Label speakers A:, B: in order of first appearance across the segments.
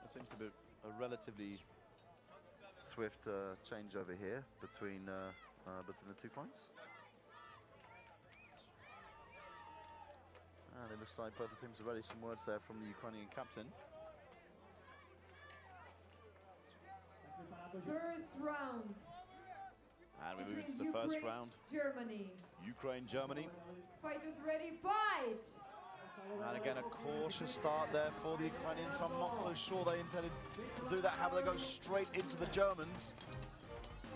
A: It seems to be a relatively swift change over here between the two fights. And it looks like both the teams are ready. Some words there from the Ukrainian captain.
B: First round.
A: And we move into the first round.
B: Germany.
A: Ukraine, Germany.
B: Fighters ready, fight!
A: And again, a cautious start there for the Ukrainians. I'm not so sure they intended to do that. How they go straight into the Germans.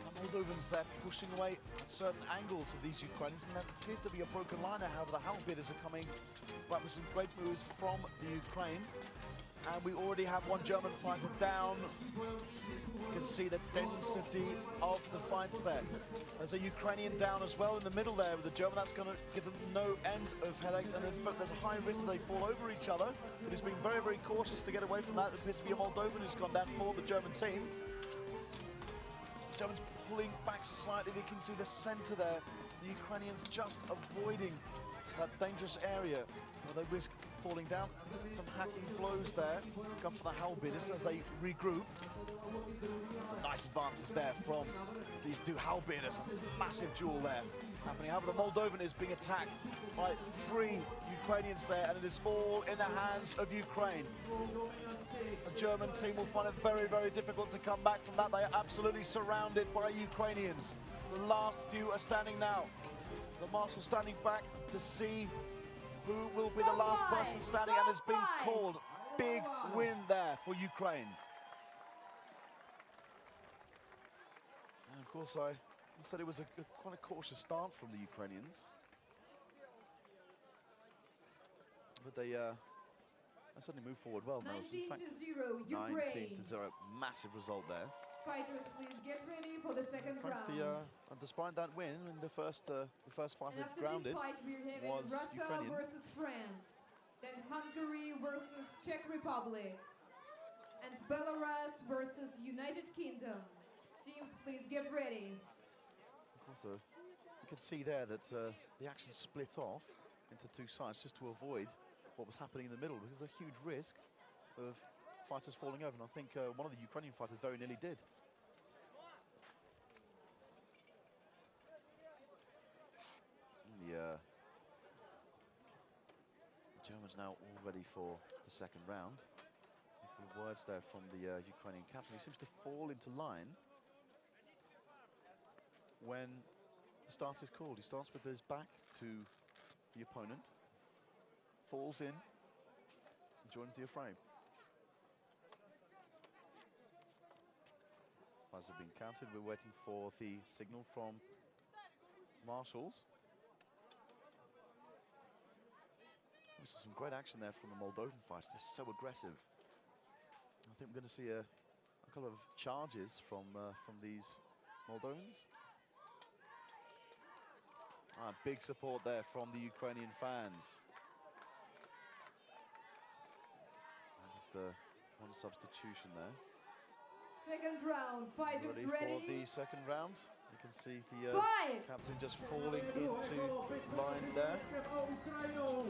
A: The Moldovans there pushing away at certain angles of these Ukrainians, and there appears to be a broken line there. However, the halberdiers are coming back with some great moves from the Ukraine. And we already have one German fighter down. You can see the density of the fights there. There's a Ukrainian down as well in the middle there with the German. That's going to give them no end of headaches. And in fact, there's a high risk that they fall over each other. But he's been very, very cautious to get away from that. There appears to be a Moldovan who's gone down for the German team. The Germans pulling back slightly. You can see the center there. The Ukrainians just avoiding that dangerous area where they risk falling down. Some hacking blows there. Come for the halberdiers as they regroup. Some nice advances there from these two halberdiers. A massive duel there happening. However, the Moldovan is being attacked by 3 Ukrainians there, and it is all in the hands of Ukraine. The German team will find it very, very difficult to come back from that. They are absolutely surrounded by Ukrainians. The last few are standing now. The marshal standing back to see who will be the last person standing, and it's been called. Big win there for Ukraine. And of course, I said it was quite a cautious start from the Ukrainians. But they certainly moved forward well.
B: 19-0, Ukraine.
A: 19-0, massive result there.
B: Fighters, please get ready for the second round.
A: Despite that win in the first fight that grounded,
B: this fight, we're having
A: was
B: Russia
A: Ukrainian.
B: versus France, then Hungary versus Czech Republic, and Belarus versus United Kingdom. Teams, please get ready.
A: Of course, you can see there that the action split off into 2 sides just to avoid what was happening in the middle, because there's a huge risk of fighters falling over, and I think one of the Ukrainian fighters very nearly did. The Germans now all ready for the second round. A few words there from the Ukrainian captain. He seems to fall into line when the start is called. He starts with his back to the opponent, falls in, and joins the affray. Fighters have been counted. We're waiting for the signal from marshals. We saw some great action there from the Moldovan fighters. They're so aggressive. I think we're going to see a couple of charges from these Moldovans. Big support there from the Ukrainian fans. Just one substitution there.
B: Second round, fighters ready?
A: For the second round. You can see the captain just falling into line there.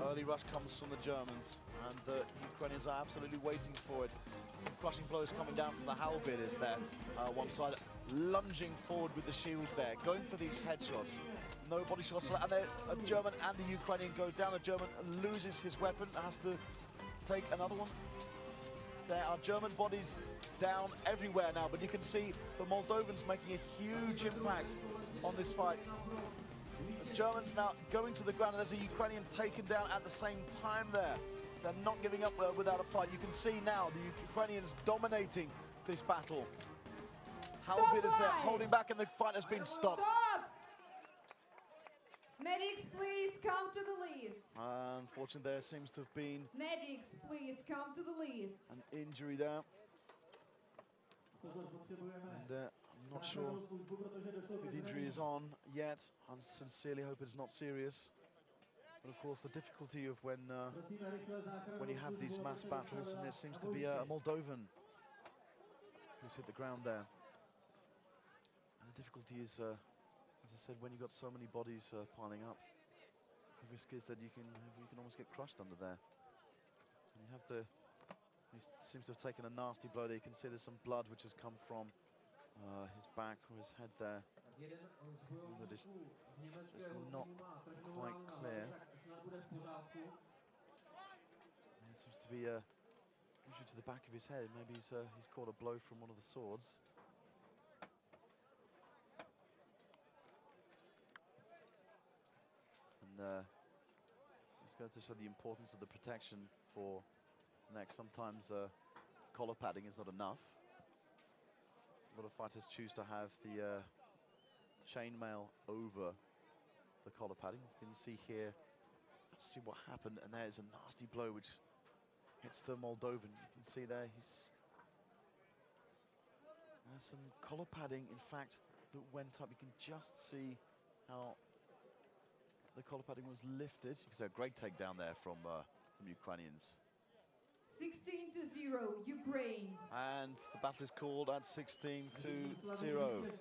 A: Early rush comes from the Germans, and the Ukrainians are absolutely waiting for it. Some crushing blows coming down from the halberdiers there. One side lunging forward with the shield there, going for these headshots. No body shots, and a German and a Ukrainian go down. A German loses his weapon, has to take another one. There are German bodies down everywhere now, but you can see the Moldovans making a huge impact on this fight. The Germans now going to the ground, and there's a Ukrainian taken down at the same time there. They're not giving up without a fight. You can see now the Ukrainians dominating this battle. Halberdiers there holding back, and the fight has been stopped.
B: Stop! Medics, please come to the list.
A: Unfortunately, there seems to have been...
B: Medics, please come to the list.
A: An injury there. And I'm not sure if the injury is on yet. I sincerely hope it's not serious. But of course, the difficulty of when you have these mass battles, and there seems to be a Moldovan who's hit the ground there. And the difficulty is, as I said, when you've got so many bodies piling up, the risk is that you can almost get crushed under there. And you have these seems to have taken a nasty blow there. You can see there's some blood which has come from his back or his head there. That is not quite clear. There seems to be a injury to the back of his head. Maybe he's caught a blow from one of the swords. And it's going to show the importance of the protection for neck. Sometimes collar padding is not enough. A lot of fighters choose to have the chainmail over the collar padding. You can see here, see what happened, and there's a nasty blow which hits the Moldovan. You can see there, there's some collar padding, in fact, that went up. You can just see how the collar padding was lifted. You can see a great takedown there from Ukrainians.
B: 16-0, Ukraine.
A: And the battle is called at 16-0.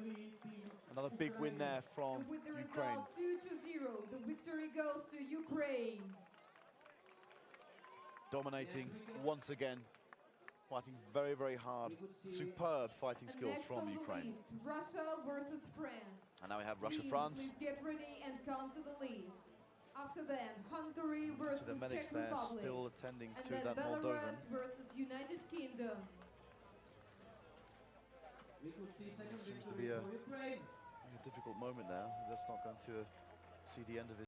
A: Another big win there from
B: And with the
A: Ukraine.
B: result 2-0, the victory goes to Ukraine.
A: Dominating once again, fighting very, very hard. Superb fighting
B: And
A: skills
B: next
A: from
B: on the
A: Ukraine.
B: list, Russia versus France.
A: And now we have
B: Teams,
A: Russia-France.
B: please get ready and come to the list. After them, Hungary
A: So
B: versus
A: the medics
B: Czech
A: there
B: Republic.
A: still attending
B: And
A: to
B: then
A: that Moldovan.
B: Belarus versus United Kingdom.
A: Seems to be a difficult moment there. That's not going to see the end of it.